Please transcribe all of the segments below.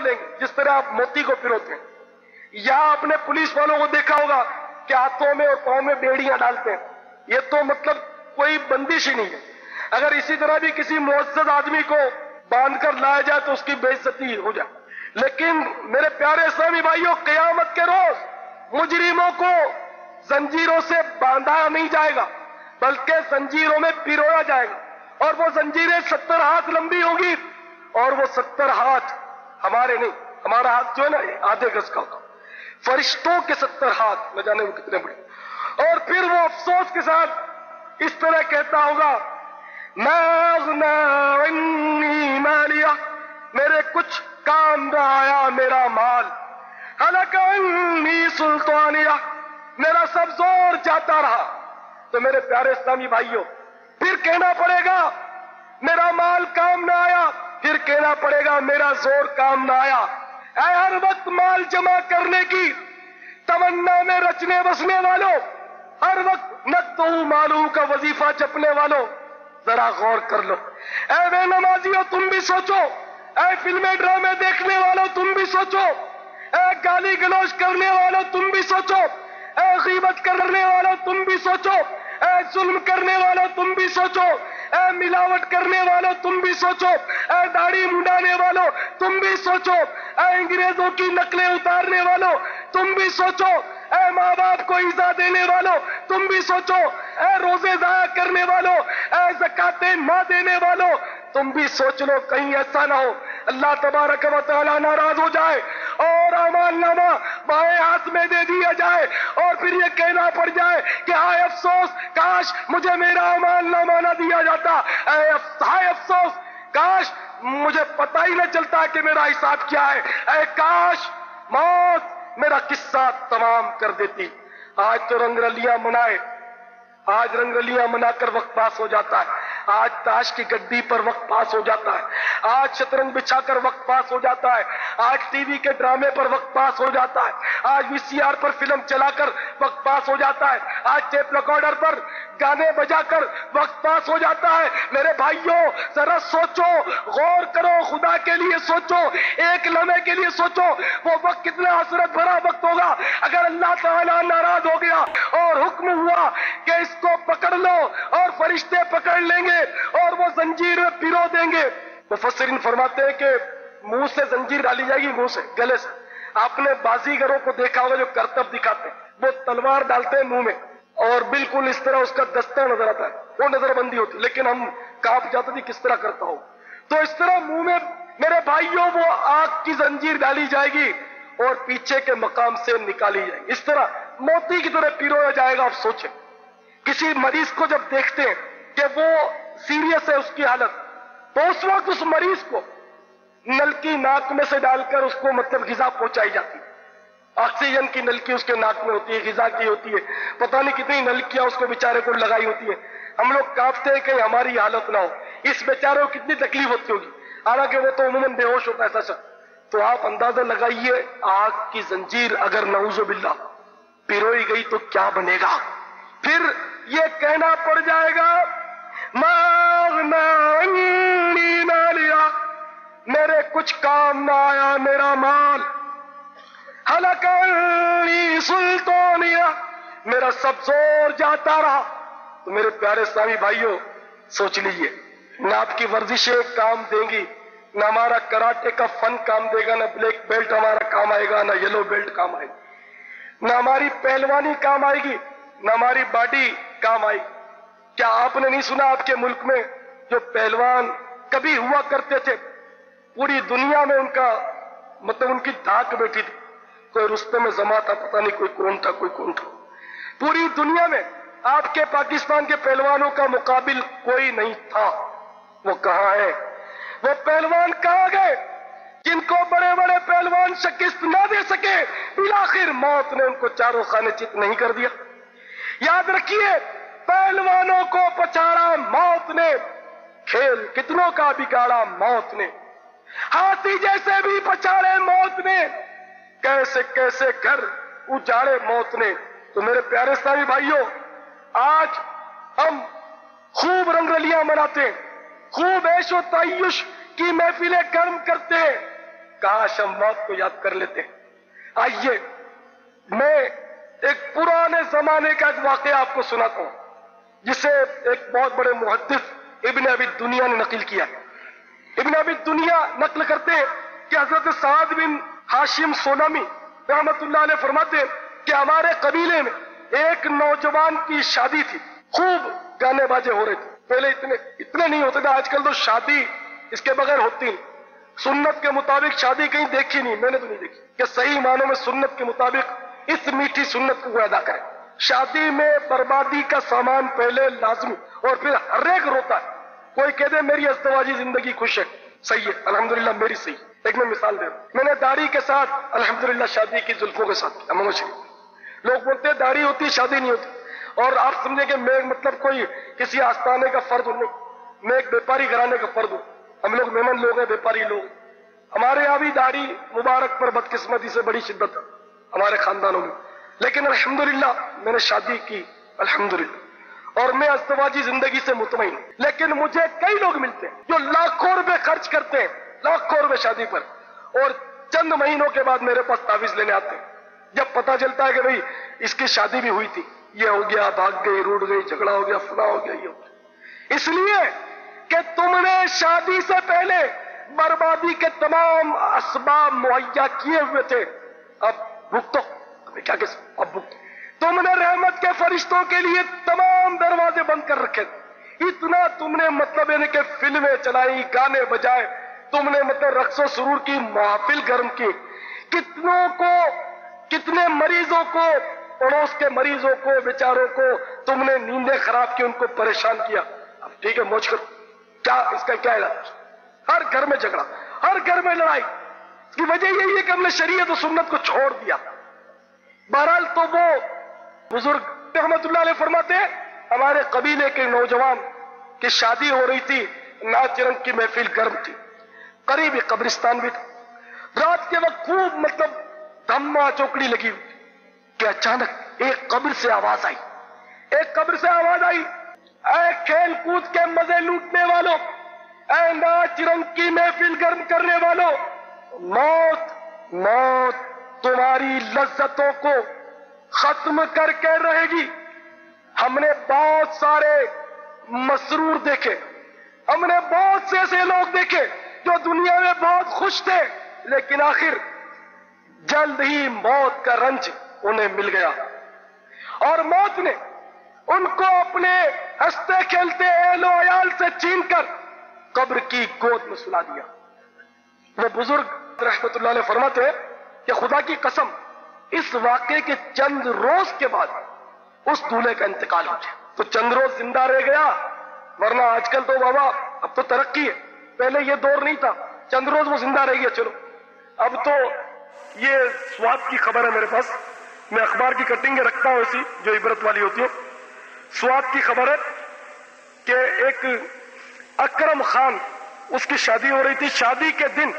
لیں گے جس طرح آپ موتی کو پروتے ہیں. یہاں اپنے پولیس والوں کو دیکھا ہوگا کہ ہاتھوں میں اور پاؤں میں بیڑیاں ڈالتے ہیں. یہ تو مطلب کوئی بندش ہی نہیں ہے. اگر اسی طرح بھی کسی معزز آدمی کو باندھ کر لایا جائے تو اس کی بے عزتی ہو جائے. لیکن میرے پیارے اسلامی بھائیوں، قیامت کے روز مجرموں کو زنجیروں سے باندھا نہیں جائے گا بلکہ زنجیروں میں پرویا جائے گا. اور وہ زنجیریں 70 ہاتھ لمبی ہوں گی اور وہ 70 ہاتھ ہمارے نہیں، ہمارا ہاتھ جو ہے نا آدھے گز کا ہوگا، فرشتوں کے 70 ہاتھ نہ جانے وہ کتنے بڑے. اور پھر وہ افسوس کے ساتھ اس طرح کہتا ہوگا، ما اغنی عنی مالیہ، میرے کچھ کام نہ آیا میرا مال. ہلک عنی سلطانیہ، میرا سب زور جاتا رہا. تو میرے پیارے اسلامی بھائیوں، پھر کہنا پڑے گا میرا مال کام نہ آیا، پھر کہنا پڑے گا میرا زور کام نہ آیا. اے ہر وقت مال جمع کرنے کی تمنا میں رچنے بسنے والوں، ہر وقت نقدہ مالو کا وظیفہ جپنے والوں، ذرا غور کر لو. اے بے نمازیوں تم بھی سوچو، اے فلمیں ڈرامے دیکھنے والوں تم بھی سوچو، اے گالی گلوچ کرنے والوں تم بھی سوچو، اے غیبت کرنے والوں تم بھی سوچو، اے ظلم کرنے والوں تم بھی سوچو، اے ملاوٹ کرنے والوں تم بھی سوچو، اے داڑھی منڈانے والوں تم بھی سوچو، اے انگریزوں کی نقلیں اتارنے والوں تم بھی سوچو، اے ماں باپ کو ایذا دینے والوں تم بھی سوچو، اے روزے ضائع کرنے والوں، اے زکاتیں نہ دینے والوں تم بھی سوچ لو، کہیں ایسا نہ ہو اللہ تبارک و تعالی ناراض ہو جائے اور اعمال نامہ بائیں ہاتھ میں دے دیا جائے اور پھر یہ کہنا پڑ جائے کہ ہائے افسوس، کاش مجھے میرا اعمال نامہ نہ دیا جاتا. ہائے افسوس، کاش مجھے پتہ ہی نہ چلتا کہ میرا حساب کیا ہے. اے کاش موت میرا قصہ تمام کر دیتی. آج تو رنگ رلیاں منائے، آج رنگ رلیاں منا کر وقت پاس ہو جاتا ہے، آج تاش کی گڈی پر وقت پاس ہو جاتا ہے، آج شطرنج بچھا کر وقت پاس ہو جاتا ہے، آج ٹی وی کے ڈرامے پر وقت پاس ہو جاتا ہے، آج وی سی آر پر فلم چلا کر وقت پاس ہو جاتا ہے، آج ٹیپ ریکارڈر پر گانے بجا کر وقت پاس ہو جاتا ہے. میرے بھائیوں ذرا سوچو، غور کرو، خدا کے لیے سوچو، ایک لمحے کے لیے سوچو وہ وقت کتنا حسرت بھرا وقت ہوگا اگر اللہ تعالیٰ ناراض ہو گیا اور حکم ہوا کہ اس کو پکڑ لو اور فرشتے پکڑ لیں گے اور وہ زنجیر میں پرو دیں گے. مفسرین فرماتے ہیں کہ منہ سے زنجیر ڈالی جائے گی، منہ سے، گلے سے. آپ نے بازیگروں کو دیکھا ہوگا جو کرتب دکھاتے ہیں، وہ تلوار ڈالتے ہیں منہ میں اور بالکل اس طرح اس کا دستہ نظر آتا ہے، وہ نظر بندی ہوتی، لیکن ہم کانپ جاتے تھے کس طرح کرتا ہو. تو اس طرح منہ میں میرے بھائیوں وہ آگ کی زنجیر ڈالی جائے گی اور پیچھے کے مقام سے نکالی جائے گی، اس طرح موتی کی طرح پیرویا جائے گا. آپ سوچیں کسی مریض کو جب دیکھتے ہیں کہ وہ سیریس ہے اس کی حالت، تو اس وقت اس مریض کو نلکی ناک میں سے ڈال کر اس کو مطلب غذا پہنچائی جاتی ہے. آکسیجن کی نلکی اس کے ناک میں ہوتی ہے، غذا کی ہوتی ہے، پتہ نہیں کتنی نلکیاں اس کو بیچارے کو لگائی ہوتی ہے. ہم لوگ کانپتے ہیں کہ ہماری حالت نہ ہو، اس بیچارے کو کتنی تکلیف ہوتی ہوگی، حالانکہ وہ تو عموماً بے ہوش ہوتا ہے ایسا. تو آپ اندازہ لگائیے آگ کی زنجیر اگر نعوذ باللہ پیروئی گئی تو کیا بنے گا. پھر یہ کہنا پڑ جائے گا ما اغنی عنی مالیہ، میرے کچھ کام نہ آیا میرا مال. ہلک عنی سلطانیہ، میرا سب زور جاتا رہا. تو میرے پیارے اسلامی بھائیوں سوچ لیجئے، نہ آپ کی ورزشیں کام دیں گی، نہ ہمارا کراٹے کا فن کام دے گا، نہ بلیک بیلٹ ہمارا کام آئے گا، نہ یلو بیلٹ کام آئے گی، نہ ہماری پہلوانی کام آئے گی، نہ ہماری باڈی کام آئی. کیا آپ نے نہیں سنا آپ کے ملک میں جو پہلوان کبھی ہوا کرتے تھے، پوری دنیا میں ان کا مطلب ان کی دھاک بیٹھی تھی، کوئی رستم زما تھا، پتہ نہیں کوئی کون تھا کوئی کون تھا. پوری دنیا میں آپ کے پاکستان کے پہلوانوں کا مقابل کوئی نہیں تھا. وہ کہاں ہے؟ وہ پہلوان کہاں گئے جن کو بڑے بڑے پہلوان شکست نہ دے سکے، بالآخر موت نے ان کو چاروں خانے چت نہیں کر دیا. یاد رکھیے پہلوانوں کو پچاڑا موت نے، کھیل کتنوں کا بگاڑا موت نے، ہاتھی جیسے بھی پچاڑے موت نے، کیسے کیسے گھر اجاڑے موت نے. تو میرے پیارے اسلامی بھائیوں آج ہم خوب رنگ رلیاں مناتے ہیں، خوب عیش و تعیش کی محفلیں گرم کرتے ہیں، کاش ہم موت کو یاد کر لیتے. آئیے میں ایک پرانے زمانے کا ایک واقعہ آپ کو سناتا ہوں جسے ایک بہت بڑے محدث ابن ابی دنیا نے نقل کیا. ابن ابی دنیا نقل کرتے ہیں کہ حضرت سعد بن ہاشم سولمی رحمت اللہ علیہ فرماتے ہیں کہ ہمارے قبیلے میں ایک نوجوان کی شادی تھی. خوب گانے باجے ہو رہے تھے. پہلے اتنے نہیں ہوتے تھے، آج کل تو شادی اس کے بغیر ہوتی نہیں. سنت کے مطابق شادی کہیں دیکھی نہیں، میں نے تو نہیں دیکھی کہ صحیح معنوں میں سنت کے مطابق اس میٹھی سنت کو ادا کرے. شادی میں بربادی کا سامان پہلے لازمی اور پھر ہر ایک روتا ہے. کوئی کہہ دے میری ازدواجی زندگی خوش ہے، صحیح ہے الحمدللہ میری صحیح. ایک میں مثال دے رہا ہوں، میں نے داڑھی کے ساتھ الحمدللہ شادی کی زلفوں کے ساتھ کیا. لوگ بولتے ہیں داڑھی ہوتی شادی نہیں ہوتی، اور آپ سمجھیں کہ میں مطلب کوئی کسی آستانے کا فرد ہوں. میں ایک بیپاری گھرانے کا فرد ہوں. ہم لوگ مہمان لوگ ہیں، بیپاری لوگ. ہمارے یہاں بھی داڑھی مبارک پر بدقسمتی سے بڑی شدت ہے ہمارے خاندانوں میں، لیکن الحمدللہ میں نے شادی کی الحمدللہ، اور میں ازدواجی زندگی سے مطمئن ہوں. لیکن مجھے کئی لوگ ملتے ہیں جو لاکھوں روپے خرچ کرتے ہیں، لاکھوں روپے شادی پر، اور چند مہینوں کے بعد میرے پاس تعویذ لینے آتے ہیں. جب پتہ چلتا ہے کہ بھئی اس کی شادی بھی ہوئی تھی، یہ ہو گیا، بھاگ گئی، روٹ گئی، جھگڑا ہو گیا، فلاں ہو گیا، یہ ہو گیا، اس لیے کہ تم نے شادی سے پہلے بربادی کے تمام اسباب مہیا کیے ہوئے تھے. اب بھگتو، کیا کہ اب بھگتو. تم نے رحمت کے فرشتوں کے لیے تمام دروازے بند کر رکھے تھے. اتنا تم نے مطلب یعنی کہ فلمیں چلائی، گانے بجائے، تم نے مطلب رقص و سرور کی محافل گرم کی. کتنوں کو، کتنے مریضوں کو، پڑوس کے مریضوں کو، بیچاروں کو تم نے نیندیں خراب کی، ان کو پریشان کیا. اب ٹھیک ہے موج کرو، کیا اس کا کیا علاج؟ ہر گھر میں جھگڑا، ہر گھر میں لڑائی. اس کی وجہ یہی ہے کہ ہم نے شریعت و سنت کو چھوڑ دیا. بہرحال تو وہ بزرگ رحمت اللہ علیہ فرماتے ہیں ہمارے قبیلے کے نوجوان کی شادی ہو رہی تھی، ناچ رنگ کی محفل گرم تھی، قریب ہی قبرستان بھی تھا. رات کے وقت خوب مطلب دھما چوکڑی لگی ہوئی کہ اچانک ایک قبر سے آواز آئی. ایک قبر سے آواز آئی، اے کھیل کود کے مزے لوٹنے والوں، اے ناچ رنگ کی محفل گرم کرنے والوں، موت موت تمہاری لذتوں کو ختم کر کے رہے گی. ہم نے بہت سارے مسرور دیکھے، ہم نے بہت سے ایسے لوگ دیکھے جو دنیا میں بہت خوش تھے، لیکن آخر جلد ہی موت کا رنج انہیں مل گیا، اور موت نے ان کو اپنے ہنستے کھیلتے اہل و عیال سے چھین کر قبر کی گود میں سلا دیا. وہ بزرگ رحمت اللہ علیہ فرماتے ہیں کہ خدا کی قسم اس واقعے کے چند روز کے بعد اس دولہے کا انتقال ہو گیا. تو چند روز زندہ رہ گیا، ورنہ آج کل تو بابا اب تو ترقی ہے، پہلے یہ دور نہیں تھا. چند روز وہ زندہ رہ گیا. چلو اب تو یہ سوات کی خبر ہے میرے پاس، میں اخبار کی کٹنگیں رکھتا ہوں ایسی جو عبرت والی ہوتی ہے. سوات کی خبر ہے کہ ایک اکرم خان، اس کی شادی ہو رہی تھی. شادی کے دن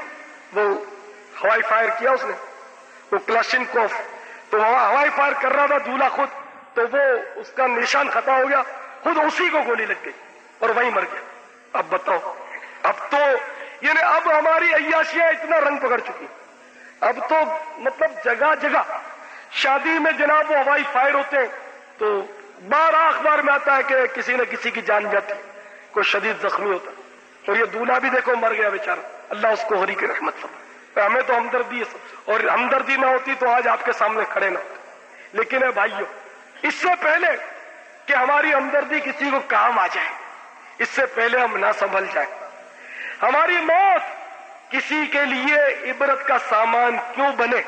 وہ ہوائی فائر کیا اس نے، وہ کلاشنکوف، تو ہوائی فائر کر رہا تھا دولہا خود، تو وہ اس کا نشان خطا ہو گیا، خود اسی کو گولی لگ گئی اور وہیں مر گیا. اب بتاؤ، اب تو یعنی اب ہماری عیاشیاں اتنا رنگ پکڑ چکی، اب تو مطلب جگہ جگہ شادی میں جناب وہ ہوائی فائر ہوتے ہیں. تو 12 اخبار میں آتا ہے کہ کسی نہ کسی کی جان جاتی، کوئی شدید زخمی ہوتا، اور یہ دولہا بھی دیکھو مر گیا بیچارہ. اللہ اس کو ہری کی رحمت فرمائے. ہمیں تو ہمدردی ہے، اور ہمدردی نہ ہوتی تو آج آپ کے سامنے کھڑے نہ ہوتے. لیکن اے بھائیو، اس سے پہلے کہ ہماری ہمدردی کسی کو کام آ جائے، اس سے پہلے ہم نہ سنبھل جائیں، ہماری موت کسی کے لیے عبرت کا سامان کیوں بنے؟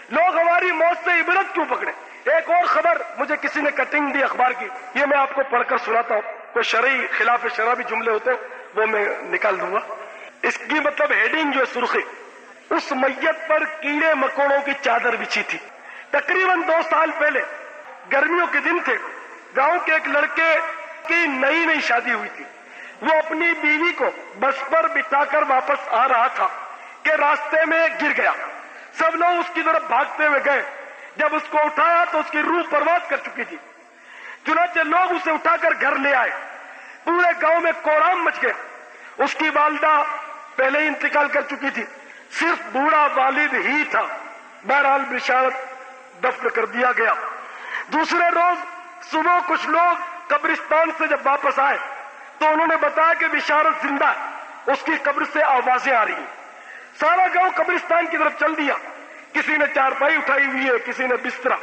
لوگ ہماری موت سے عبرت کیوں پکڑے؟ ایک اور خبر مجھے کسی نے کٹنگ دی اخبار کی، یہ میں آپ کو پڑھ کر سناتا ہوں. کوئی شرعی خلاف شرع بھی جملے ہوتے ہیں وہ میں نکال دوں گا. اس کی مطلب ہیڈنگ جو ہے سرخی، اس میت پر کیڑے مکوڑوں کی چادر بچھی تھی. تقریباً 2 سال پہلے گرمیوں کے دن تھے، گاؤں کے ایک لڑکے کی نئی شادی ہوئی تھی. وہ اپنی بیوی کو بس پر بٹھا کر واپس آ رہا تھا کہ راستے میں گر گیا. سب لوگ اس کی طرف بھاگتے ہوئے گئے. جب اس کو اٹھایا تو اس کی روح پرواز کر چکی تھی. چنانچہ لوگ اسے اٹھا کر گھر لے آئے. پورے گاؤں میں کوڑام مچ گئے. اس کی والدہ پہلے ہی انتقال کر چکی تھی. صرف بوڑھا والد ہی تھا. بہرحال بشارت دفن کر دیا گیا. دوسرے روز صبح کچھ لوگ قبرستان سے جب واپس آئے تو انہوں نے بتایا کہ بشارت زندہ ہے, اس کی قبر سے آوازیں آ رہی ہیں. سارا گاؤں قبرستان کی طرف چل دیا. کسی نے چارپائی اٹھائی ہوئی ہے, کسی نے بستر.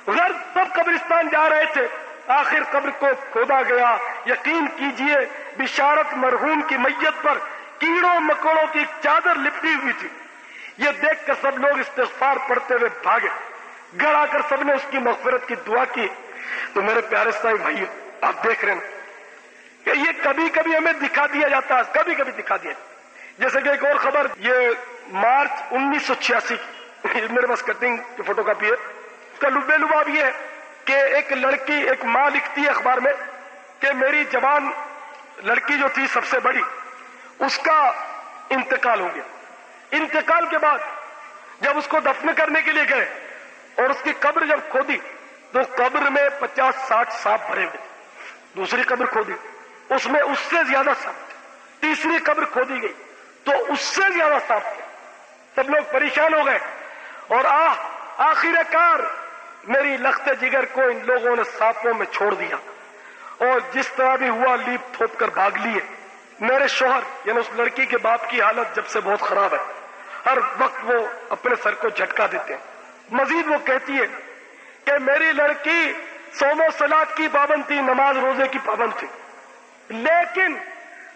غرض سب قبرستان جا رہے تھے. آخر قبر کو کھودا گیا. یقین کیجئے بشارت مرحوم کی میت پر کیڑوں مکوڑوں کی چادر لپٹی ہوئی تھی. یہ دیکھ کر سب لوگ استغفار پڑھتے ہوئے بھاگے. گڑ آ کر سب نے اس کی مغفرت کی دعا کی. تو میرے پیارے صاحب بھائی, آپ دیکھ رہے ہیں کہ یہ کبھی کبھی ہمیں دکھا دیا جاتا ہے, کبھی کبھی دکھا دیا. جیسے کہ ایک اور خبر, یہ مارچ 1986 کی میرے پاس کٹنگ کی فوٹو کاپی ہے. اس کا لبے لباب یہ ہے کہ ایک لڑکی, ایک ماں لکھتی ہے اخبار میں کہ میری جوان لڑکی جو تھی سب سے بڑی, اس کا انتقال ہو گیا. انتقال کے بعد جب اس کو دفن کرنے کے لیے گئے اور اس کی قبر جب کھودی تو قبر میں 50-60 سانپ بھرے ہوئے. دوسری قبر کھودی, اس میں اس سے زیادہ سانپ. تیسری قبر کھودی گئی تو اس سے زیادہ سانپ تھے. سب لوگ پریشان ہو گئے اور آخر کار میری لخت جگر کو ان لوگوں نے سانپوں میں چھوڑ دیا اور جس طرح بھی ہوا لیپ تھوپ کر بھاگ لیے. میرے شوہر یعنی اس لڑکی کے باپ کی حالت جب سے بہت خراب ہے. ہر وقت وہ اپنے سر کو جھٹکا دیتے ہیں. مزید وہ کہتی ہے کہ میری لڑکی صوم و صلات کی پابند تھی, نماز روزے کی پابند تھی, لیکن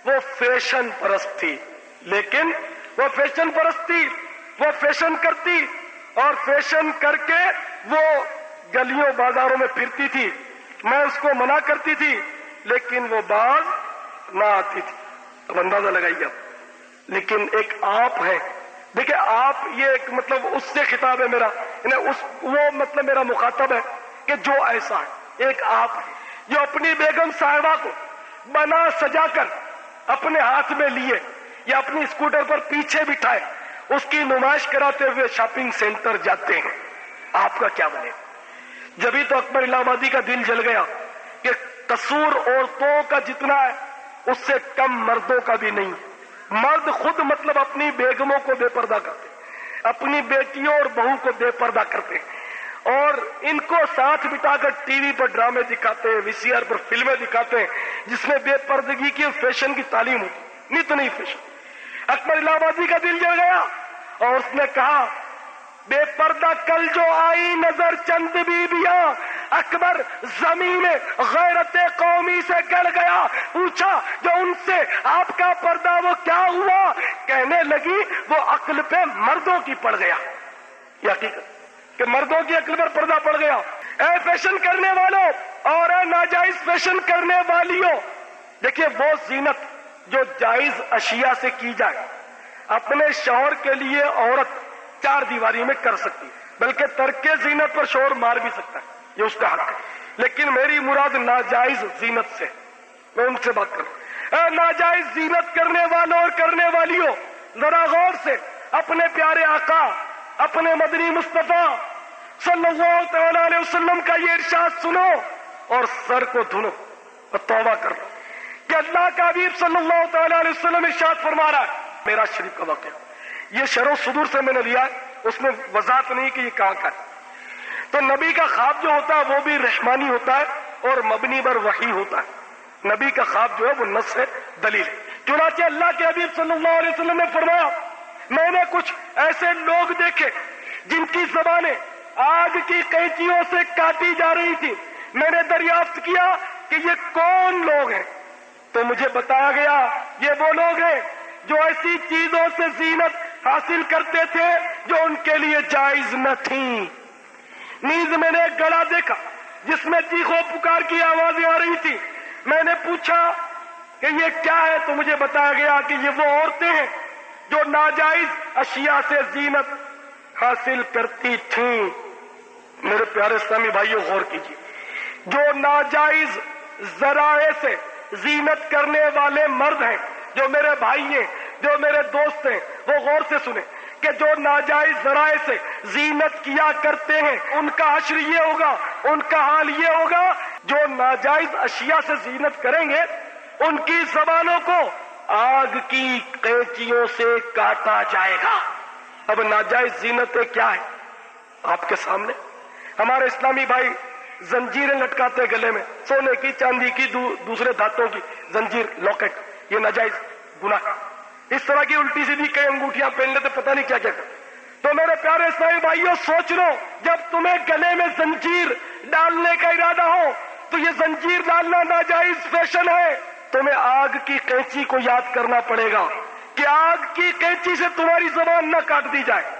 وہ فیشن پرست تھی. وہ فیشن کرتی اور فیشن کر کے وہ گلیوں بازاروں میں پھرتی تھی. میں اس کو منع کرتی تھی لیکن وہ باز نہ آتی تھی. اب اندازہ لگائیے آپ. لیکن ایک آپ ہے, دیکھیں آپ, یہ ایک مطلب اس سے خطاب ہے میرا, وہ مطلب میرا مخاطب ہے کہ جو ایسا ہے. ایک آپ ہے جو اپنی بیگم صاحبہ کو بنا سجا کر اپنے ہاتھ میں لیے یا اپنی اسکوٹر پر پیچھے بٹھائے اس کی نمائش کراتے ہوئے شاپنگ سینٹر جاتے ہیں. آپ کا کیا بنے؟ جبھی تو اکبر الہ آبادی کا دل جل گیا کہ قصور عورتوں کا جتنا ہے اس سے کم مردوں کا بھی نہیں. مرد خود مطلب اپنی بیگموں کو بے پردہ کرتے, اپنی بیٹیوں اور بہو کو بے پردہ کرتے اور ان کو ساتھ بٹا کر ٹی وی پر ڈرامے دکھاتے ہیں, وی سی آر پر فلمیں دکھاتے ہیں جس میں بے پردگی کی فیشن کی تعلیم ہوتی. نہیں تو نہیں فیشن. اکبر الہ آبادی کا دل جل گیا اور اس نے کہا بے پردہ کل جو آئی نظر چند بیبیاں, اکبر زمین غیرت قومی سے گڑ گیا. پوچھا جو ان سے آپ کا پردہ وہ کیا ہوا؟ کہنے لگی وہ عقل پہ مردوں کی پڑ گیا. یہ حقیقت کہ مردوں کی عقل پر پردہ پڑ گیا. اے فیشن کرنے والوں اور اے ناجائز فیشن کرنے والیوں, دیکھیے وہ زینت جو جائز اشیاء سے کی جائے اپنے شوہر کے لیے عورت 4 دیواری میں کر سکتی, بلکہ ترک زینت پر شوہر مار بھی سکتا ہے, یہ اس کا حق ہے. لیکن میری مراد ناجائز زینت سے, میں ان سے بات کروں. اے ناجائز زینت کرنے والوں اور کرنے والیوں, ذرا غور سے اپنے پیارے آقا اپنے مدنی مصطفیٰ صلی اللہ تعالی علیہ وسلم کا یہ ارشاد سنو اور سر کو دھنو اور توبہ کرو کہ اللہ کا حبیب صلی اللہ تعالی علیہ وسلم ارشاد فرما رہا ہے. میرا شریف کا واقعہ یہ شرح و صدور سے میں نے لیا ہے, اس میں وضاحت نہیں کہ یہ کہاں کا ہے. تو نبی کا خواب جو ہوتا ہے وہ بھی رحمانی ہوتا ہے اور مبنی بر وحی ہوتا ہے. نبی کا خواب جو ہے وہ نص ہے, دلیل ہے. چنانچہ اللہ کے حبیب صلی اللہ علیہ وسلم نے فرمایا میں نے کچھ ایسے لوگ دیکھے جن کی زبانیں آگ کی قینچیوں سے کاٹی جا رہی تھی. میں نے دریافت کیا کہ یہ کون لوگ ہیں, تو مجھے بتایا گیا یہ وہ لوگ ہیں جو ایسی چیزوں سے زینت حاصل کرتے تھے جو ان کے لیے جائز نہ تھیں. نیز میں نے ایک گڑھا دیکھا جس میں چیخ و پکار کی آوازیں آ رہی تھی. میں نے پوچھا کہ یہ کیا ہے, تو مجھے بتایا گیا کہ یہ وہ عورتیں ہیں جو ناجائز اشیاء سے زینت حاصل کرتی تھیں. میرے پیارے اسلامی بھائیوں غور کیجیے, جو ناجائز ذرائع سے زینت کرنے والے مرد ہیں, جو میرے بھائی ہیں, جو میرے دوست ہیں, وہ غور سے سنیں کہ جو ناجائز ذرائع سے زینت کیا کرتے ہیں ان کا حشر یہ ہوگا, ان کا حال یہ ہوگا. جو ناجائز اشیاء سے زینت کریں گے ان کی زبانوں کو آگ کی قینچیوں سے کاٹا جائے گا۔ اب ناجائز زینتیں کیا ہے آپ کے سامنے؟ ہمارے اسلامی بھائی زنجیریں لٹکاتے گلے میں، سونے کی، چاندی کی، دوسرے دھاتوں کی زنجیر، لاکٹ، یہ ناجائز گناہ۔ اس طرح کی الٹی سیدھی کئی انگوٹھیاں پہن لیتے، پتہ نہیں کیا کیا کرتے۔ تو میرے پیارے اسلامی بھائیوں، سوچ لو، جب تمہیں گلے میں زنجیر ڈالنے کا ارادہ ہو تو یہ زنجیر ڈالنا ناجائز فیشن ہے۔ تمہیں آگ کی قینچی کو یاد کرنا پڑے گا کہ آگ کی قینچی سے تمہاری زبان نہ کاٹ دی جائے۔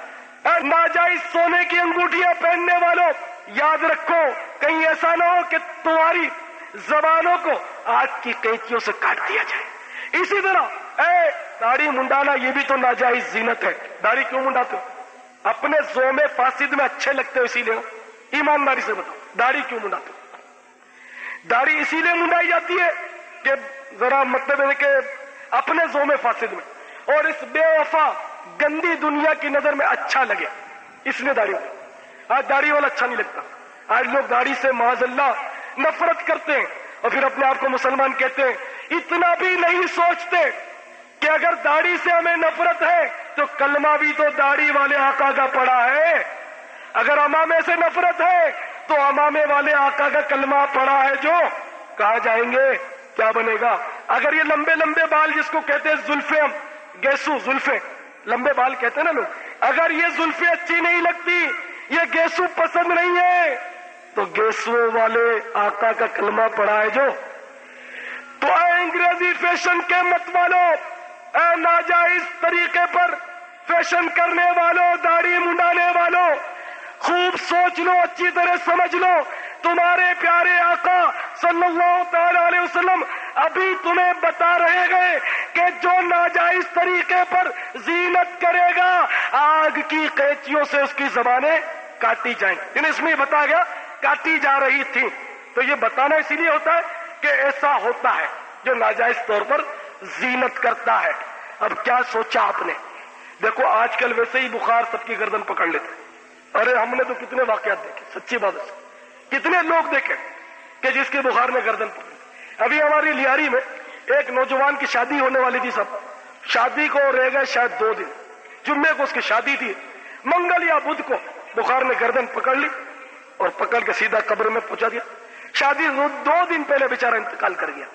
ناجائز سونے کی انگوٹھیاں پہننے والوں، یاد رکھو کہیں ایسا نہ ہو کہ تمہاری زبانوں کو آگ کی قینچیوں سے کاٹ دیا جائے۔ اسی طرح داڑھی منڈانا یہ بھی تو ناجائز زینت ہے۔ داڑھی کیوں منڈاتے ہو؟ اپنے زوم فاسد میں اچھے لگتے ہو اسی لیے، ایمانداری سے بتاؤ داڑھی کیوں منڈاتے ہو؟ داڑھی اسی لیے منڈائی جاتی ہے کہ ذرا مطلب ہے کہ اپنے زوم فاسد میں اور اس بے وفا گندی دنیا کی نظر میں اچھا لگے، اس لیے داڑھی ہوتی۔ آج داڑھی والا اچھا نہیں لگتا، آج لوگ داڑھی سے معاذ اللہ نفرت کرتے ہیں اور پھر اپنے آپ کو مسلمان کہتے ہیں۔ اتنا بھی نہیں سوچتے کہ اگر داڑھی سے ہمیں نفرت ہے تو کلمہ بھی تو داڑھی والے آقا کا پڑا ہے۔ اگر امامے سے نفرت ہے تو امامے والے آقا کا کلمہ پڑا ہے جو کہاں جائیں گے، کیا بنے گا؟ اگر یہ لمبے لمبے بال جس کو کہتے ہیں زلفیں، ہم گیسو زلفیں، لمبے بال کہتے ہیں نا لوگ، اگر یہ زلفیں اچھی نہیں لگتی، یہ گیسو پسند نہیں ہے تو گیسو والے آقا کا کلمہ پڑا ہے جو۔ تو اے انگریزی فیشن کے مت والو، اے ناجائز طریقے پر فیشن کرنے والوں، داڑھی منڈانے والوں، خوب سوچ لو، اچھی طرح سمجھ لو، تمہارے پیارے آقا صلی اللہ تعالی علیہ وسلم ابھی تمہیں بتا رہے گئے کہ جو ناجائز طریقے پر زینت کرے گا آگ کی قینچیوں سے اس کی زبانیں کاٹی جائیں گی۔ یعنی اس میں یہ بتا گیا کاٹی جا رہی تھی، تو یہ بتانا اسی لیے ہوتا ہے کہ ایسا ہوتا ہے جو ناجائز طور پر زینت کرتا ہے۔ اب کیا سوچا آپ نے؟ دیکھو آج کل ویسے ہی بخار سب کی گردن پکڑ لیتے۔ ارے ہم نے تو کتنے واقعات دیکھے، سچی بات ہے، کتنے لوگ دیکھے کہ جس کے بخار نے گردن پکڑی۔ ابھی ہماری لیاری میں ایک نوجوان کی شادی ہونے والی تھی، سب شادی کو رہ گئے شاید 2 دن، جمعے کو اس کی شادی تھی، منگل یا بدھ کو بخار نے گردن پکڑ لی اور پکڑ کے سیدھا قبر میں پہنچا دیا۔ شادی 2 دن پہلے بیچارہ انتقال کر گیا،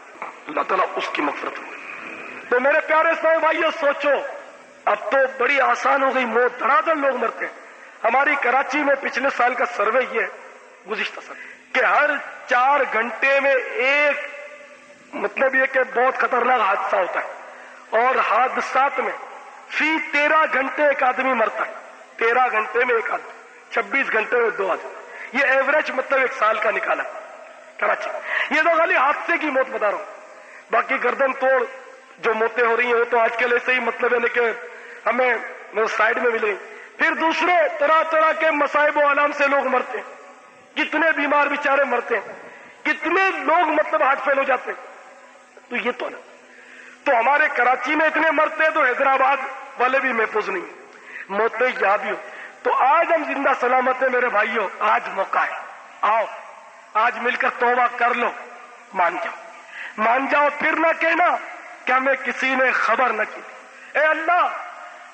اللہ تعالیٰ اس کی مغفرت ہو۔ تو میرے پیارے اسلامی بھائیوں، سوچو اب تو بڑی آسان ہو گئی، موت دھڑا دھڑ لوگ مرتے ہیں۔ ہماری کراچی میں پچھلے سال کا سروے یہ ہے، گزشتہ سال، کہ ہر 4 گھنٹے میں ایک مطلب یہ کہ بہت خطرناک حادثہ ہوتا ہے، اور حادثات میں فی 13 گھنٹے ایک آدمی مرتا ہے۔ 13 گھنٹے میں ایک آدمی، 26 گھنٹے میں 2 آدمی، یہ ایوریج مطلب 1 سال کا نکالا کراچی۔ یہ تو خالی حادثے کی موت بتا رہا ہوں، باقی گردن توڑ جو موتیں ہو رہی ہیں وہ تو آج کل ایسے ہی مطلب ہے کہ ہمیں سائڈ میں ملے۔ پھر دوسرے طرح طرح کے مصائب و آلام سے لوگ مرتے ہیں، کتنے بیمار بیچارے مرتے ہیں، کتنے لوگ مطلب ہارٹ فیل ہو جاتے ہیں۔ تو یہ تو نا، تو ہمارے کراچی میں اتنے مرتے ہیں تو حیدرآباد والے بھی محفوظ نہیں ہیں، موتیں یہاں بھی ہو۔ تو آج ہم زندہ سلامت ہیں میرے بھائیوں، آج موقع ہے، آؤ آج مل کر توبہ کر لو، مان جاؤ، پھر نہ کہنا کہ ہمیں کسی نے خبر نہ کی۔ اے اللہ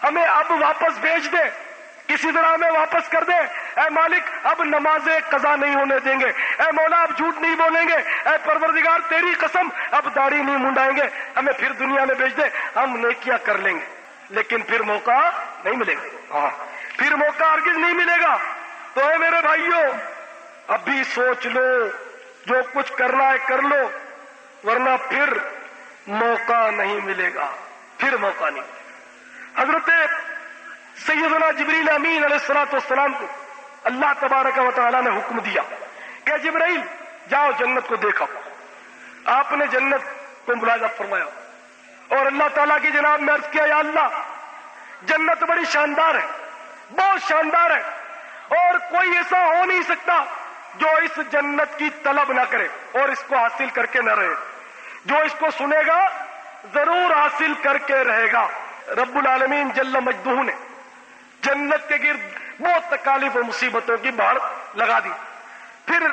ہمیں اب واپس بھیج دے، کسی طرح ہمیں واپس کر دے۔ اے مالک اب نمازیں قضا نہیں ہونے دیں گے، اے مولا اب جھوٹ نہیں بولیں گے، اے پروردگار تیری قسم اب داڑھی نہیں منڈائیں گے، ہمیں پھر دنیا میں بھیج دے، ہم نیکیاں کر لیں گے، لیکن پھر موقع نہیں ملے گا، پھر موقع ہرگز نہیں ملے گا۔ تو اے میرے بھائیوں ابھی سوچ لو، جو کچھ کرنا ہے کر لو، ورنہ پھر موقع نہیں ملے گا، پھر موقع نہیں ملے گا۔ حضرت سیدنا جبریل امین علیہ الصلوۃ والسلام کو اللہ تبارک و تعالیٰ نے حکم دیا کہ جبرائیل جاؤ جنت کو دیکھو۔ آپ نے جنت کو ملاحظہ فرمایا اور اللہ تعالیٰ کی جناب میں عرض کیا، یا اللہ جنت بڑی شاندار ہے، بہت شاندار ہے، اور کوئی ایسا ہو نہیں سکتا جو اس جنت کی طلب نہ کرے اور اس کو حاصل کر کے نہ رہے، جو اس کو سنے گا ضرور حاصل کر کے رہے گا۔ رب العالمین جل مجدہ نے جنت کے گرد بہت تکالیف و مصیبتوں کی بہار لگا دی، پھر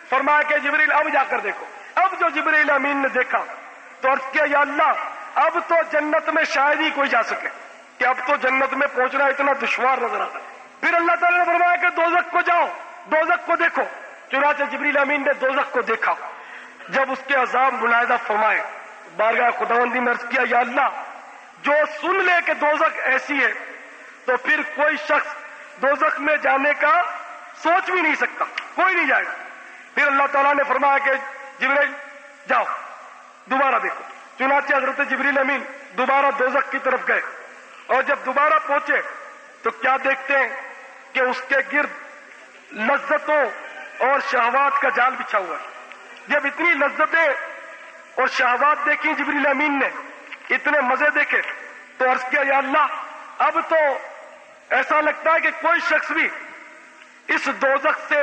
فرمایا کہ جبریل اب جا کر دیکھو۔ اب جو جبریل امین نے دیکھا تو عرض کیا، یا اللہ اب تو جنت میں شاید ہی کوئی جا سکے، کہ اب تو جنت میں پہنچنا اتنا دشوار نظر آتا ہے۔ پھر اللہ تعالیٰ نے فرمایا کہ دوزخ کو جاؤ، دوزخ کو دیکھو۔ چنانچہ جبریل امین نے دوزخ کو دیکھا، جب اس کے عذاب ملاحظہ فرمائے، بارگاہ خداوندی میں عرض کیا، یا اللہ، جو سن لے کہ دوزخ ایسی ہے تو پھر کوئی شخص دوزخ میں جانے کا سوچ بھی نہیں سکتا، کوئی نہیں جائے گا۔ پھر اللہ تعالیٰ نے فرمایا کہ جبریل جاؤ دوبارہ دیکھو۔ چنانچہ حضرت جبریل امین دوبارہ دوزخ کی طرف گئے، اور جب دوبارہ پہنچے تو کیا دیکھتے ہیں کہ اس کے گرد لذتوں اور شہوات کا جال بچھا ہوا ہے۔ جب اتنی لذتیں اور شہوات دیکھی جبریل امین نے، اتنے مزے دیکھے، تو عرض کیا، یا اللہ، اب تو ایسا لگتا ہے کہ کوئی شخص بھی اس دوزخ سے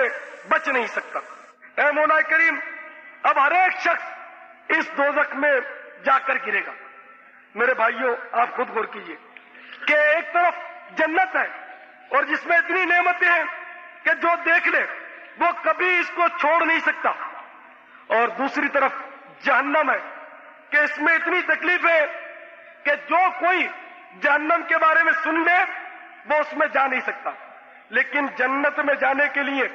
بچ نہیں سکتا۔ اے مولا کریم، اب ہر ایک شخص اس دوزخ میں جا کر گرے گا۔ میرے بھائیوں، آپ خود غور کیجئے کہ ایک طرف جنت ہے اور جس میں اتنی نعمتیں ہیں کہ جو دیکھ لے وہ کبھی اس کو چھوڑ نہیں سکتا، اور دوسری طرف جہنم ہے کہ اس میں اتنی تکلیف ہے کہ جو کوئی جہنم کے بارے میں سن لے وہ اس میں جا نہیں سکتا۔ لیکن جنت میں جانے کے لیے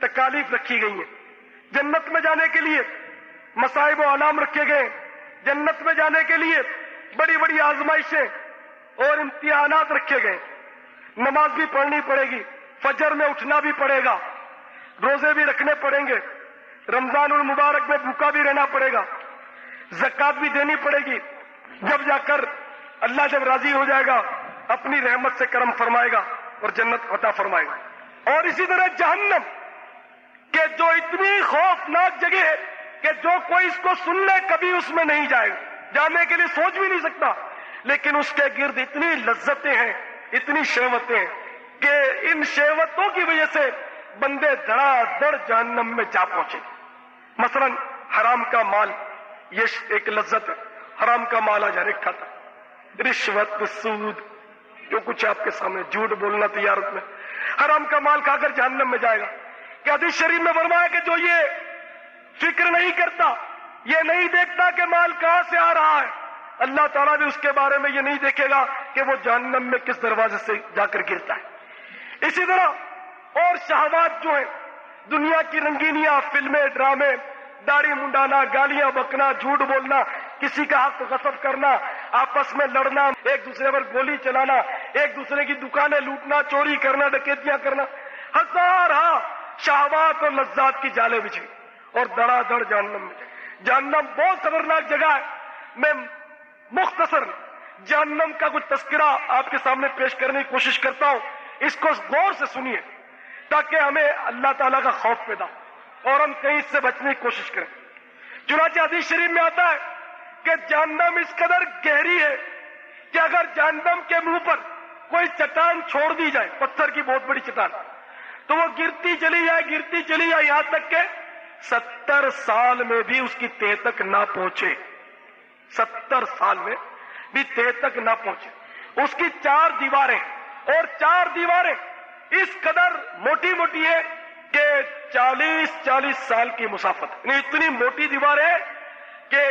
تکالیف رکھی گئی ہیں، جنت میں جانے کے لیے مصائب و آلام رکھے گئے، جنت میں جانے کے لیے بڑی بڑی آزمائشیں اور امتحانات رکھے گئے۔ نماز بھی پڑھنی پڑے گی، فجر میں اٹھنا بھی پڑے گا، روزے بھی رکھنے پڑیں گے، رمضان المبارک میں بھوکا بھی رہنا پڑے گا، زکوٰۃ بھی دینی پڑے گی۔ جب جا کر اللہ جب راضی ہو جائے گا، اپنی رحمت سے کرم فرمائے گا اور جنت عطا فرمائے گا۔ اور اسی طرح جہنم کہ جو اتنی خوفناک جگہ ہے کہ جو کوئی اس کو سن لے کبھی اس میں نہیں جائے گا، جانے کے لیے سوچ بھی نہیں سکتا، لیکن اس کے گرد اتنی لذتیں ہیں، اتنی شہوتیں ہیں کہ ان شہوتوں کی وجہ سے بندے دھڑا دھڑ جہنم میں جا پہنچے۔ مثلا حرام کا مال، یہ ایک لذت ہے، حرام کا مال آج ہر ایک کھاتا، رشوت، سود، جو کچھ آپ کے سامنے، جھوٹ بولنا تجارت میں، حرام کا مال کھا کر جہنم میں جائے گا۔ کہ حدیث شریف میں فرمایا کہ جو یہ فکر نہیں کرتا، یہ نہیں دیکھتا کہ مال کہاں سے آ رہا ہے، اللہ تعالیٰ بھی اس کے بارے میں یہ نہیں دیکھے گا کہ وہ جہنم میں کس دروازے سے جا کر گرتا ہے۔ اسی طرح اور شہوات جو ہیں، دنیا کی رنگینیاں، فلمیں، ڈرامے، داڑھی منڈانا، گالیاں بکنا، جھوٹ بولنا، کسی کا حق غصب کرنا، آپس میں لڑنا، ایک دوسرے پر گولی چلانا، ایک دوسرے کی دکانیں لوٹنا، چوری کرنا، ڈکیتیاں کرنا، ہزارہ شہوات اور لذات کی جالیں بچھی اور دڑا دڑ جہنم میں۔ جہنم بہت خطرناک جگہ ہے۔ میں مختصر جہنم کا کچھ تذکرہ آپ کے سامنے پیش کرنے کی کوشش کرتا ہوں، اس کو غور سے سنیے تاکہ ہمیں اللہ تعالیٰ کا خوف پیدا ہو اور ہم کہیں اس سے بچنے کی کوشش کریں۔ چنانچہ حدیث شریف میں آتا ہے کہ جہنم اس قدر گہری ہے کہ اگر جہنم کے منہ پر کوئی چٹان چھوڑ دی جائے، پتھر کی بہت بڑی چٹان، تو وہ گرتی چلی جائے یہاں تک کہ 70 سال میں بھی اس کی تہ تک نہ پہنچے، 70 سال میں بھی تہ تک نہ پہنچے۔ اس کی 4 دیواریں، اور 4 دیواریں اس قدر موٹی موٹی ہے کہ 40 سال کی مسافت، یعنی اتنی موٹی دیوار ہے کہ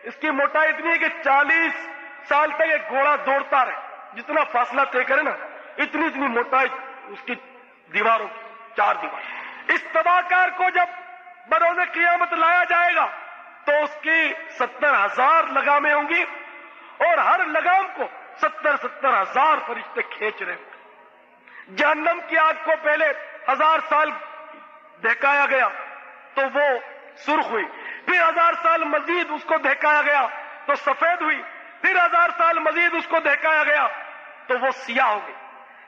اس کی موٹائی اتنی ہے کہ 40 سال تک ایک گھوڑا دوڑتا رہے، جتنا فاصلہ طے کرے نا، اتنی موٹائی اس کی دیواروں کی، 4 دیوار۔ اس تباہ کار کو جب بروز قیامت لایا جائے گا تو اس کی 70,000 لگامیں ہوں گی، اور ہر لگام کو 70,000 فرشتے کھینچ رہے ہیں۔ جہنم کی آگ کو پہلے 1000 سال دہکایا گیا تو وہ سرخ ہوئی، پھر 1000 سال مزید اس کو دہکایا گیا تو سفید ہوئی، پھر 1000 سال مزید اس کو دہکایا گیا تو وہ سیاہ ہو گئی۔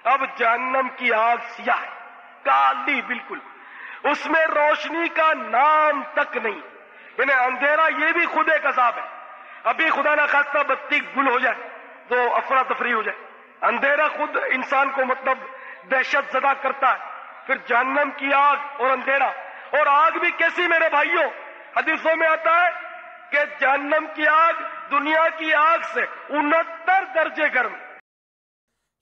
اب جہنم کی آگ سیاہ ہے، کالی بالکل، اس میں روشنی کا نام تک نہیں، یعنی اندھیرا یہ بھی خود ایک عذاب ہے۔ ابھی خدا نہ خواستہ بتی گل ہو جائے تو افراتفری ہو جائے، اندھیرا خود انسان کو مطلب دہشت زدہ کرتا ہے، پھر جہنم کی آگ اور اندھیرا، اور آگ بھی کیسی میرے بھائیوں، حدیثوں میں آتا ہے کہ جہنم کی آگ دنیا کی آگ سے 69 درجے گرم۔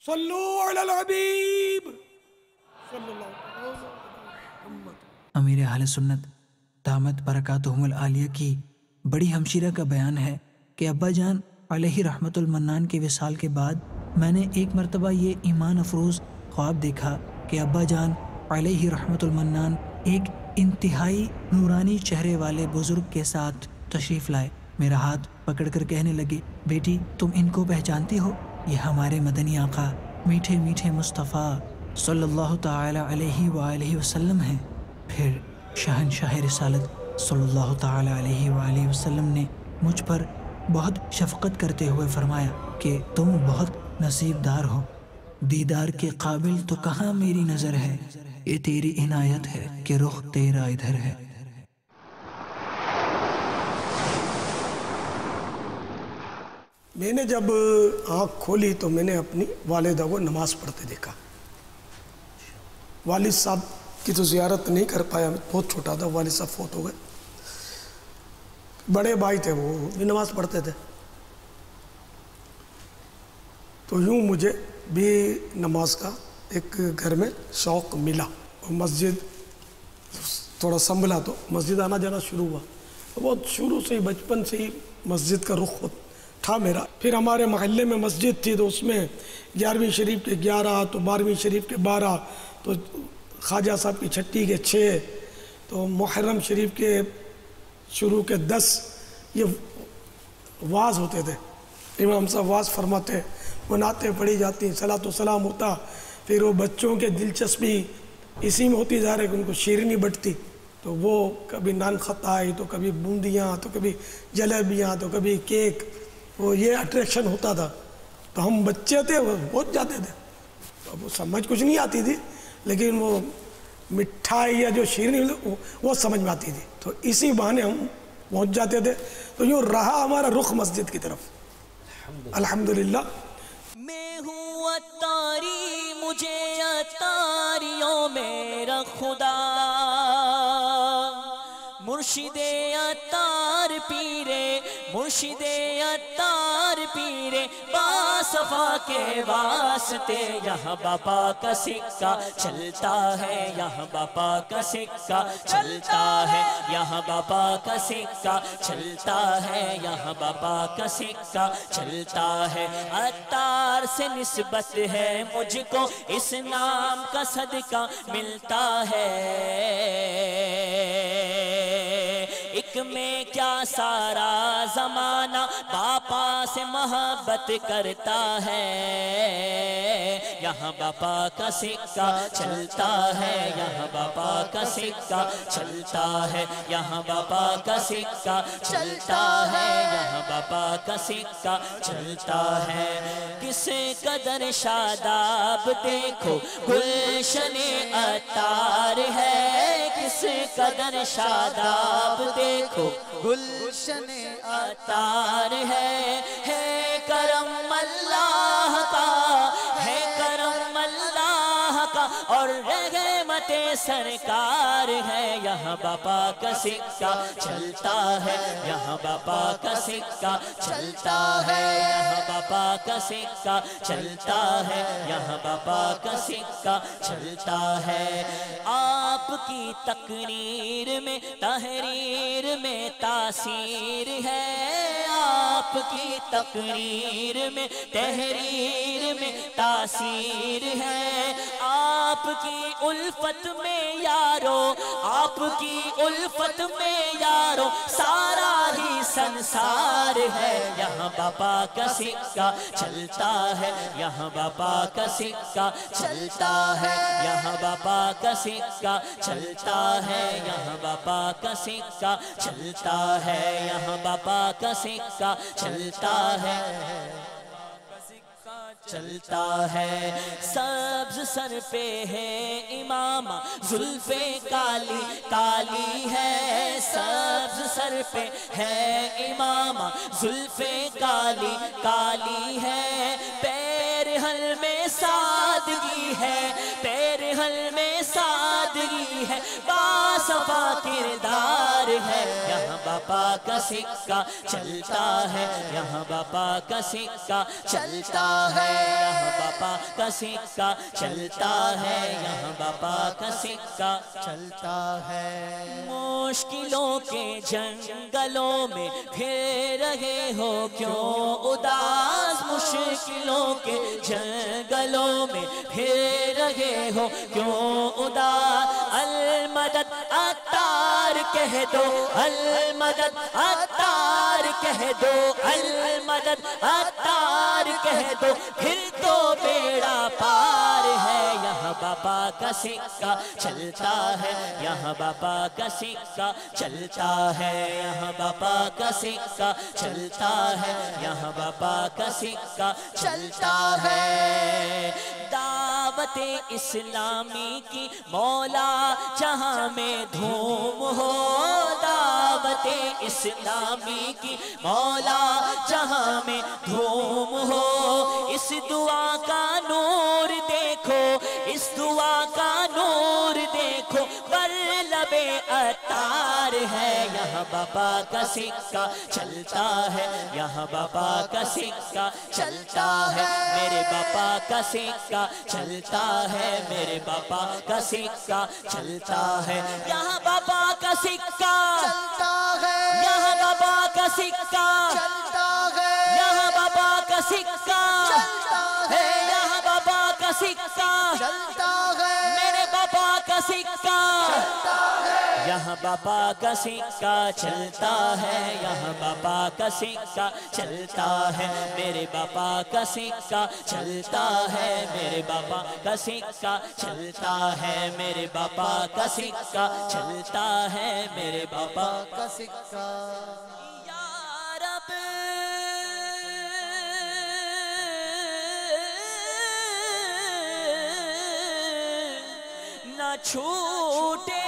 صلو علی الحبیب صلی اللہ علیہ وسلم۔ امیر اہل سنت دامت برکاتہم العالیہ کی بڑی ہمشیرہ کا بیان ہے کہ ابا جان علیہ رحمت المنان کے وصال کے بعد میں نے ایک مرتبہ یہ ایمان افروز خواب دیکھا کہ ابا جان علیہ رحمت المنان ایک انتہائی نورانی چہرے والے بزرگ کے ساتھ تشریف لائے. میرا ہاتھ پکڑ کر کہنے لگے، بیٹی تم ان کو پہچانتی ہو؟ یہ ہمارے مدنی آقا میٹھے میٹھے مصطفیٰ صلی اللہ تعالی علیہ وآلہ وسلم ہیں. پھر شہنشاہ رسالت صلی اللہ تعالی علیہ وآلہ وسلم نے مجھ پر بہت شفقت کرتے ہوئے فرمایا کہ تم بہت نصیب دار ہو، دیدار کے قابل تو کہاں میری نظر ہے، یہ تیری عنایت ہے کہ رخ تیرا ادھر ہے. میں نے جب آنکھ کھولی تو میں نے اپنی والدہ کو نماز پڑھتے دیکھا. والد صاحب کی تو زیارت نہیں کر پایا، بہت چھوٹا تھا، والد صاحب فوت ہو گئے. بڑے بھائی تھے، وہ بھی نماز پڑھتے تھے. تو یوں مجھے بھی نماز کا ایک گھر میں شوق ملا. مسجد تھوڑا سنبھلا تو مسجد آنا جانا شروع ہوا. بہت شروع سے ہی بچپن سے ہی مسجد کا رخ تھا میرا. پھر ہمارے محلے میں مسجد تھی تو اس میں 11ویں شریف کے 11 تو 12ویں شریف کے 12 تو خواجہ صاحب کی چھٹی کے 6 تو محرم شریف کے شروع کے 10 یہ واز ہوتے تھے. امام صاحب واز فرماتے، وہ نعتیں پڑھی جاتی، صلاۃ و سلام ہوتا. پھر وہ بچوں کے دلچسپی اسی میں ہوتی جا رہی کہ ان کو شیرینی بٹتی، تو وہ کبھی نان خطائی تو کبھی بوندیاں تو کبھی جلیبیاں تو کبھی کیک، وہ یہ اٹریکشن ہوتا تھا. تو ہم بچے تھے، وہ پہنچ جاتے تھے. اب وہ سمجھ کچھ نہیں آتی تھی، لیکن وہ مٹھائی یا جو شیرینی وہ سمجھ میں آتی تھی. تو اسی بہانے ہم پہنچ جاتے تھے. تو یوں رہا ہمارا رخ مسجد کی طرف. الحمدللہ. میں ہوں اتاری، مجھے اتاریوں میرا خدا، مرشد اتار پیرے، مرشد اتار پیرے، باصفا کے واسطے یہاں باپا کا سکہ چلتا ہے، یہاں باپا کا سکہ چلتا ہے، یہاں باپا کا سکہ چلتا ہے، یہاں باپا کا سکہ چلتا ہے. اتار سے نسبت ہے مجھ کو، اس نام کا صدقہ ملتا ہے. ایک میں کیا سارا زمانہ باپا سے محبت کرتا ہے. یہاں باپا کا سکہ چلتا ہے، یہاں باپا کا سکہ چلتا ہے، یہاں باپا کا سکہ چلتا ہے، یہاں باپا کا سکہ چلتا ہے. کس قدر شاداب دیکھو گلشن اتار ہے، کس قدر شاداب دیکھو گلشن اتار ہے. کرم اللہ کا، ہے کرم اللہ کا، اور رحمت سرکار ہے. یہاں باپا کا سکہ چلتا ہے، یہاں باپا کا سکہ چلتا ہے، یہاں باپا کا سکہ چلتا ہے، یہاں باپا کا سکہ چلتا ہے. آپ کی تقریر میں تحریر میں تاثیر ہے، آپ کی تقریر میں تحریر میں تاثیر ہے. آپ کی الفت میں یارو، آپ کی الفت میں یارو سارا ہی سنسار ہے. یہاں باپا کا سکہ چلتا ہے، یہاں باپا کا سکہ چلتا ہے، یہاں باپا کا سکہ چلتا ہے، یہاں باپا کا سکہ چلتا ہے، یہاں باپا کا سکہ چلتا ہے چلتا ہے. سبز سر پہ ہے امامہ، زلفیں کالی کالی ہے. سبز سر پہ ہے امامہ، زلفیں کالی کالی ہے. پیر حل میں سادگی ہے، پیر حل میں سادگی ہے، باصفا کردار ہے، یہاں باپا کا سکہ چلتا ہے، یہاں باپا کا سکہ چلتا ہے، یہاں باپا کا سکہ چلتا ہے، یہاں باپا کا سکہ چلتا ہے۔ مشکلوں کے جنگلوں میں پھر رہے ہو کیوں اداس، مشکلوں کے جنگلوں میں پھر رہے ہو کیوں اداس، المدد عطار کہہ دو، المدد عطار کہہ دو، المدد عطار کہہ دو، پھر تو بیڑا پار ہے، یہاں باپا کا سکہ چلتا ہے، یہاں باپا کا سکہ چلتا ہے، یہاں باپا کا سکہ چلتا ہے، یہاں باپا کا سکہ چلتا ہے۔ دعوت اسلامی کی مولا جہاں میں دھوم ہو، دعوت اسلامی کی مولا جہاں میں دھوم ہو، اس دعا کا نور دیکھو، اس دعا کا نور دیکھو، بر لب عطار ہے، یہاں باپا کا سکہ چلتا ہے، یہاں باپا کا سکہ چلتا ہے، میرے باپا کا سکہ چلتا ہے، میرے باپا کا سکہ چلتا ہے، یہاں باپا کا سکہ چلتا ہے، یہاں باپا کا سکہ چلتا ہے، یہاں باپا کا سکہ چلتا ہے، یہاں باپا کا سکہ چلتا ہے، میرے باپا کا سکہ چلتا ہے، یہاں باپا کا سکہ چلتا ہے، یہاں باپا کا سکہ چلتا ہے، میرے باپا کا سکہ چلتا ہے، میرے باپا کا سکہ چلتا ہے، میرے باپا کا سکہ چلتا ہے، میرے باپا کا سکہ۔ یا رب نہ چھوٹے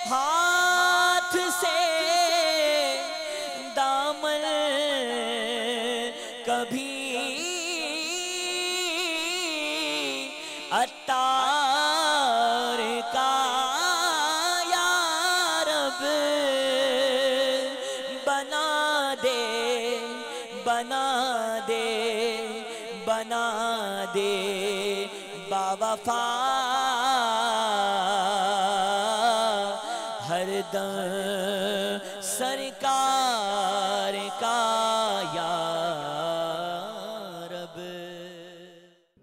ہاتھ سے دامن کبھی عطار کا، یا رب بنا دے، بنا دے، بنا دے باوفا ہر دم سرکار کا، یا رب۔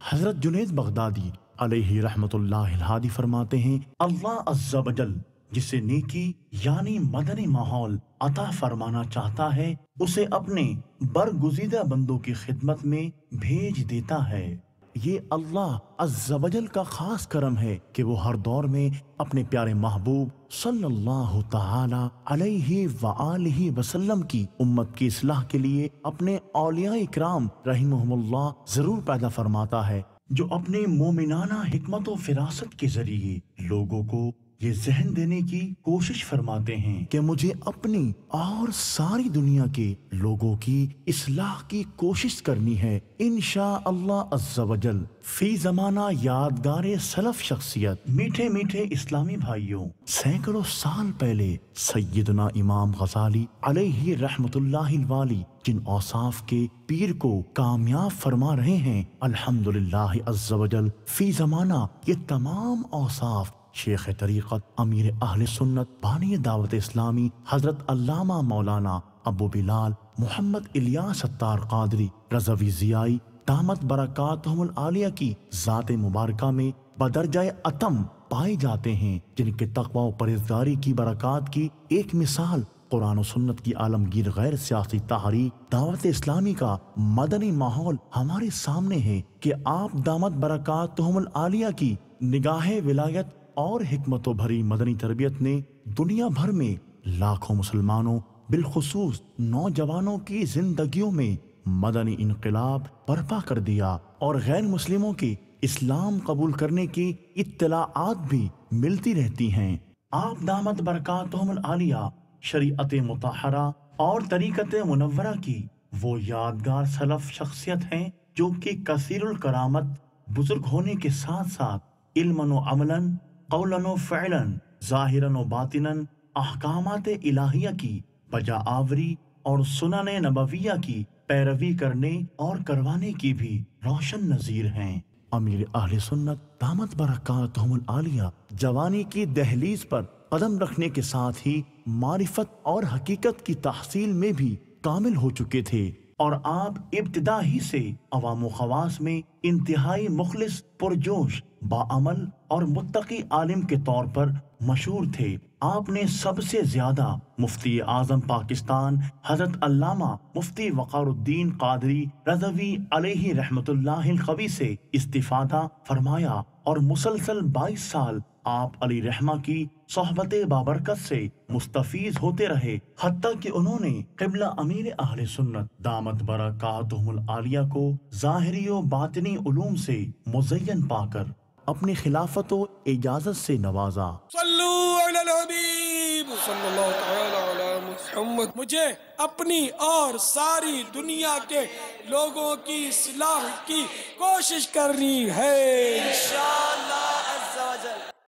حضرت جنید بغدادی علیہ رحمت اللہ الہادی فرماتے ہیں، اللہ عز و جل جسے نیکی یعنی مدنی ماحول عطا فرمانا چاہتا ہے، اسے اپنے برگزیدہ بندوں کی خدمت میں بھیج دیتا ہے۔ یہ اللہ عز و جل کا خاص کرم ہے کہ وہ ہر دور میں اپنے پیارے محبوب صلی اللہ تعالی علیہ وآلہ وسلم کی امت کی اصلاح کے لیے اپنے اولیاء اکرام رحمہم اللہ ضرور پیدا فرماتا ہے، جو اپنے مومنانہ حکمت و فراست کے ذریعے لوگوں کو یہ ذہن دینے کی کوشش فرماتے ہیں کہ مجھے اپنی اور ساری دنیا کے لوگوں کی اصلاح کی کوشش کرنی ہے۔ انشاءاللہ عز و جل فی زمانہ یادگار سلف شخصیت میٹھے میٹھے اسلامی بھائیوں، سینکڑوں سال پہلے سیدنا امام غزالی علیہ رحمت اللہ الوالی جن اوصاف کے پیر کو کامیاب فرما رہے ہیں، الحمدللہ عز و جل فی زمانہ یہ تمام اوصاف شیخ طریقت امیر اہل سنت بانی دعوت اسلامی حضرت علامہ مولانا ابو بلال محمد الیاس ستار قادری رضوی ضیائی دامت برکاتہم العالیہ کی ذات مبارکہ میں بدرجہ اتم پائے جاتے ہیں، جن کے تقوی و پرہیزگاری کی برکات کی ایک مثال قرآن و سنت کی عالمگیر غیر سیاسی تحریک دعوت اسلامی کا مدنی ماحول ہمارے سامنے ہے کہ آپ دامت برکاتہم العالیہ کی نگاہ ولایت اور حکمت و بھری مدنی تربیت نے دنیا بھر میں لاکھوں مسلمانوں بالخصوص نوجوانوں کی زندگیوں میں مدنی انقلاب برپا کر دیا، اور غیر مسلموں کی اسلام قبول کرنے کی اطلاعات بھی ملتی رہتی ہیں۔ آپ دامت برکاتہم العالیہ شریعت مطہرہ اور طریقت منورہ کی وہ یادگار سلف شخصیت ہیں جو کہ کثیر الکرامت، بزرگ ہونے کے ساتھ ساتھ علماً و عملاً، قولاً و فعلاً، ظاہراً و باطناً احکامات الہیہ کی بجا آوری اور سنن نبویہ کی پیروی کرنے اور کروانے کی بھی روشن نظیر ہیں۔ امیر اہل سنت دامت برکاتہم العالیہ جوانی کی دہلیز پر قدم رکھنے کے ساتھ ہی معرفت اور حقیقت کی تحصیل میں بھی کامل ہو چکے تھے، اور آپ ابتدا ہی سے عوام و خواص میں انتہائی مخلص، پرجوش، باعمل اور متقی عالم کے طور پر مشہور تھے۔ آپ نے سب سے زیادہ مفتی اعظم پاکستان حضرت علامہ مفتی وقار الدین قادری رضوی علیہ رحمت اللہ القوی سے استفادہ فرمایا، اور مسلسل 22 سال آپ علی رحمہ کی صحبت بابرکت سے مستفیض ہوتے رہے، حتیٰ کہ انہوں نے قبلہ امیر اہل سنت دامت برکاتہم العالیہ کو ظاہری و باطنی علوم سے مزین پا کر اپنی خلافت و اجازت سے نوازا۔ صلو علی الحبیب صلی اللہ تعالی علی محمد۔ مجھے اپنی اور ساری دنیا کے لوگوں کی اصلاح کی کوشش کرنی ہے انشاءاللہ۔